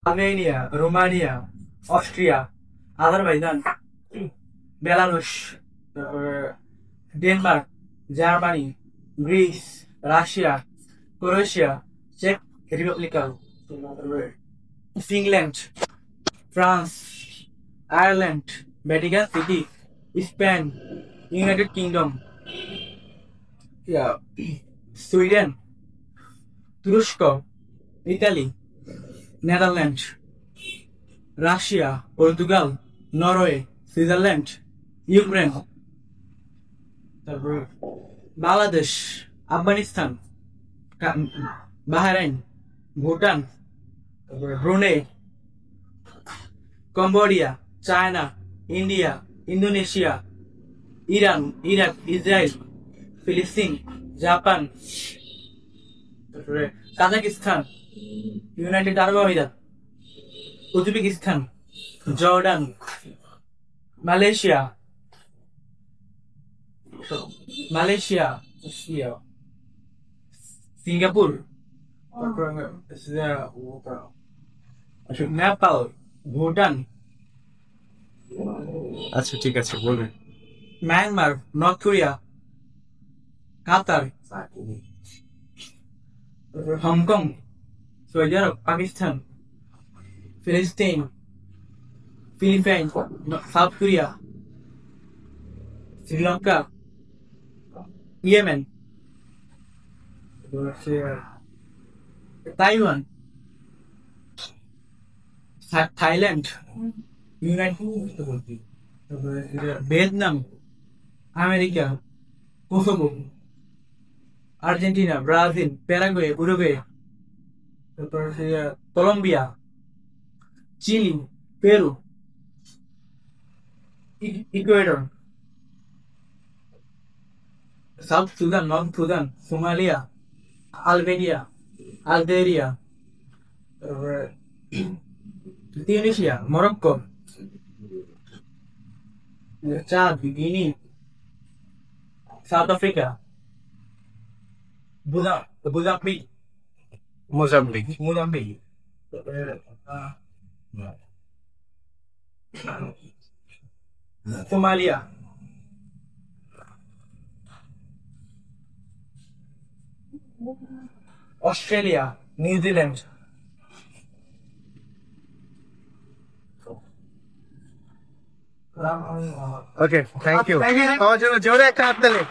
Armenia, Romania, Austria, Azerbaijan, Belarus, তারপরে Denmark, Germany, Greece, Russia, Croatia, চেক Republic, Finland, France, Ireland, Vatican City, Spain, United Kingdom, Sweden, তুরস্ক, Italy, Netherland, Russia, Portugal, Norway, Switzerland, Ukraine, তারপর Bangladesh, Afghanistan, Bahrain, Bhutan, তারপরে Brunei, Cambodia, China, India, Indonesia, Iran, Iraq, Israel, ফিলিস্তিন, Japan, তারপরে Kazakhstan, United Arab আমিরাত, Uzbekistan, Jordan, Malaysia, Malaysia, Singapore, Nepal, Bhutan, আচ্ছা ঠিক আছে বলবেন। Myanmar, North Korea, Qatar, Hong Kong, Saudi Arab, Pakistan, ফিলিস্তিন, Philippine, South Korea, Sri Lanka, Yemen, Taiwan, Thailand, Vietnam, America, Kosovo, Argentina, Brazil, Paraguay, Uruguay, তারপর Colombia, Chile, Peru, Ecuador, South Sudan, North Sudan, Somalia, Albania, Algeria, তারপরে Tunisia, Morocco, Chad, Guinea, South Africa, Mozambique, Mozambique. Mozambique, Somalia, Australia, New Zealand. Okay thank you. আমার জন্য জোরে একটা হাততালি।